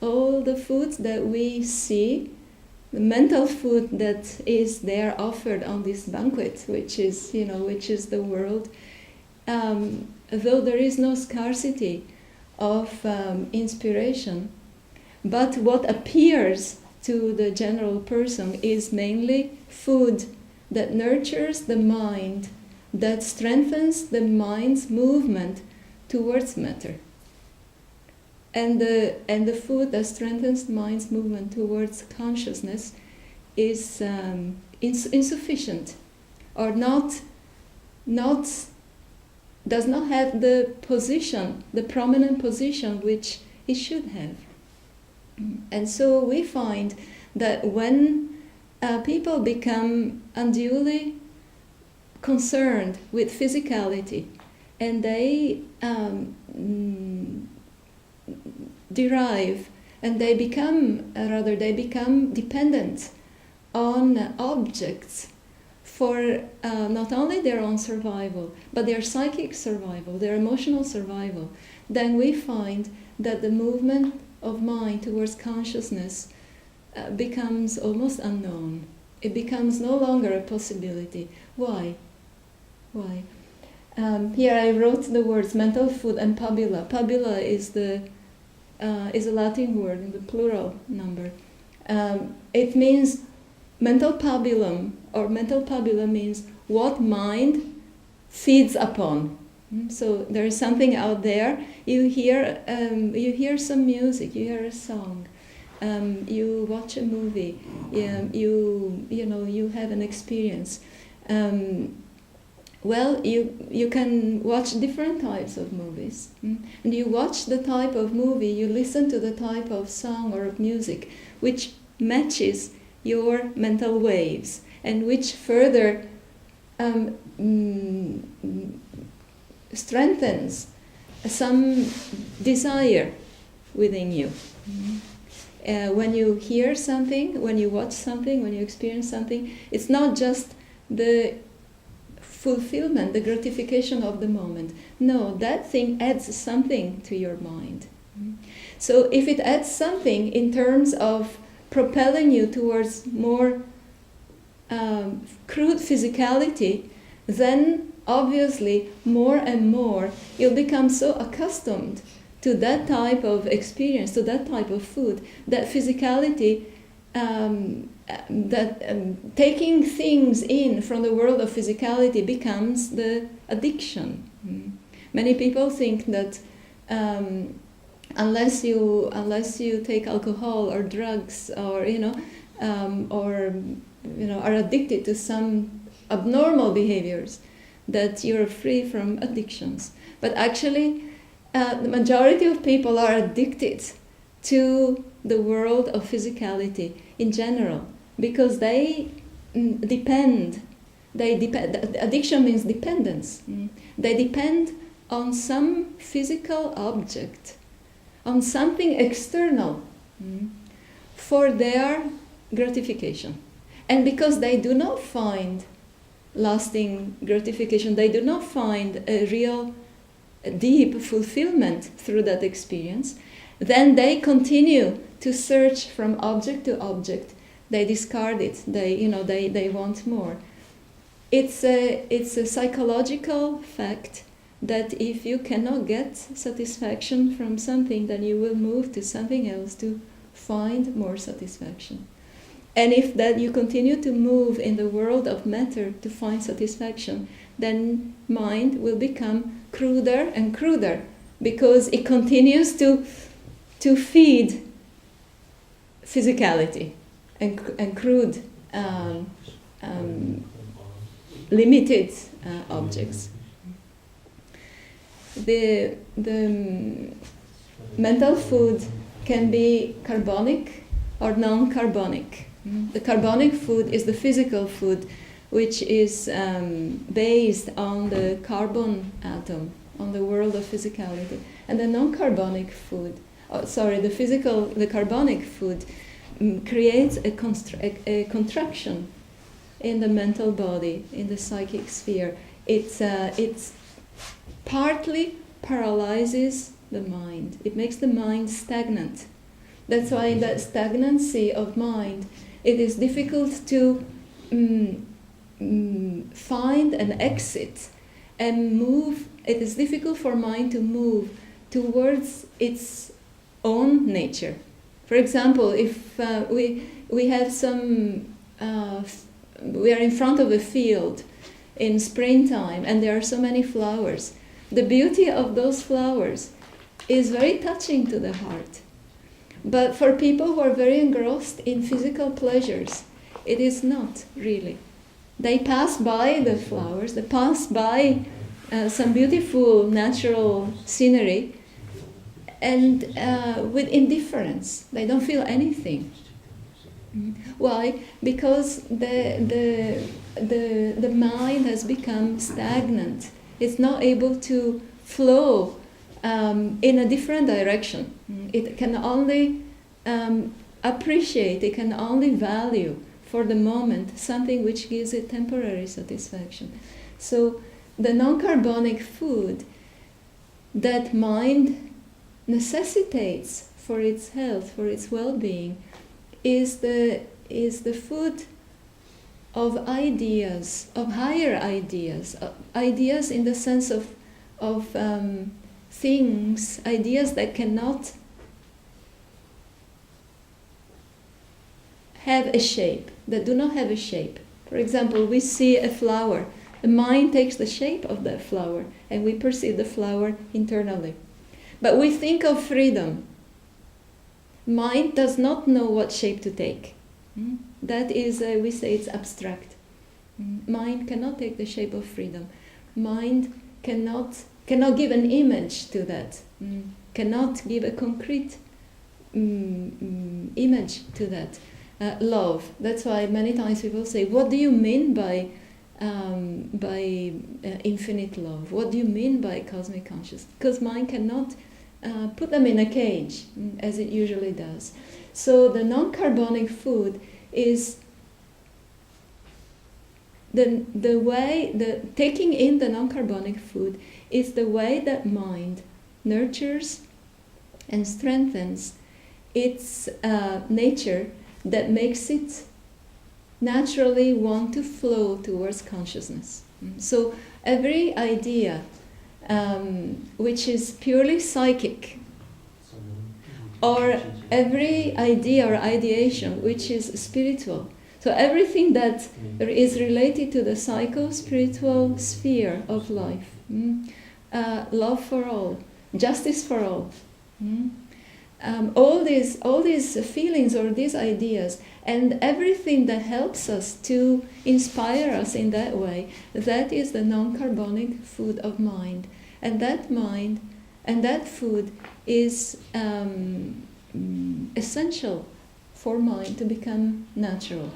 all the foods that we see, the mental food that is there offered on this banquet, which is the world, though there is no scarcity of inspiration, but what appears to the general person is mainly food that nurtures the mind, that strengthens the mind's movement towards matter. And the food that strengthens the mind's movement towards consciousness is insufficient, or does not have the position, the prominent position which it should have. And so we find that when people become unduly concerned with physicality, and they derive, and they become dependent on objects for not only their own survival, but their psychic survival, their emotional survival, then we find that the movement of mind towards consciousness becomes almost unknown. It becomes no longer a possibility. Why? Here I wrote the words mental food and pabula. Pabula is a Latin word in the plural number. It means mental pabulum, or mental pabula means what mind feeds upon. So there is something out there. You hear some music, you hear a song, you watch a movie, you have an experience. Well, you can watch different types of movies, and you watch the type of movie, you listen to the type of song or of music which matches your mental waves and which further strengthens some desire within you. When you hear something, when you watch something, when you experience something, it's not just the fulfillment, the gratification of the moment. No, that thing adds something to your mind. So if it adds something in terms of propelling you towards more crude physicality, then obviously more and more you'll become so accustomed to that type of experience, to that type of food, that physicality, taking things in from the world of physicality becomes the addiction. Many people think that unless you take alcohol or drugs or are addicted to some abnormal behaviors, that you're free from addictions. But actually, the majority of people are addicted to the world of physicality in general, because they depend. Addiction means dependence. They depend on some physical object, on something external, for their gratification. And because they do not find lasting gratification, they do not find a real deep fulfillment through that experience, then they continue to search from object to object. They discard it. They want more. It's a psychological fact that if you cannot get satisfaction from something, then you will move to something else to find more satisfaction. And if that you continue to move in the world of matter to find satisfaction, then mind will become cruder and cruder, because it continues to feed physicality and crude, limited objects. The mental food can be carbonic or non-carbonic. The carbonic food is the physical food, which is based on the carbon atom, on the world of physicality. And the non-carbonic food, the carbonic food creates a contraction in the mental body, in the psychic sphere. It's partly paralyzes the mind. It makes the mind stagnant. That's why in that stagnancy of mind, it is difficult to find an exit and move. It is difficult for mind to move towards its own nature. For example, if we have we are in front of a field in springtime and there are so many flowers, the beauty of those flowers is very touching to the heart. But for people who are very engrossed in physical pleasures, it is not really. They pass by the flowers, they pass by some beautiful natural scenery, and with indifference. They don't feel anything. Why? Because the mind has become stagnant. It's not able to flow in a different direction. It can only appreciate, it can only value for the moment something which gives it temporary satisfaction. So the non-carbonic food that mind necessitates for its health, for its well-being, is the food of ideas, of higher ideas, ideas in the sense of things, ideas that cannot have a shape, that do not have a shape. For example, we see a flower. The mind takes the shape of that flower, and we perceive the flower internally. But we think of freedom. Mind does not know what shape to take. That is, we say it's abstract. Mind cannot take the shape of freedom. Mind cannot give an image to that. Cannot give a concrete image to that. Love. That's why many times people say, "What do you mean by infinite love? What do you mean by cosmic consciousness?" Because mind cannot put them in a cage, as it usually does. So the non-carbonic food is the way, taking in the non-carbonic food is the way that mind nurtures and strengthens its nature, that makes it naturally want to flow towards consciousness. So every idea which is purely psychic, or every idea or ideation which is spiritual, so everything that is related to the psycho-spiritual sphere of life, love for all, justice for all, all these feelings or these ideas, and everything that helps us to inspire us in that way, that is the non-carbonic food of mind. And that mind and that food is essential for mind to become natural.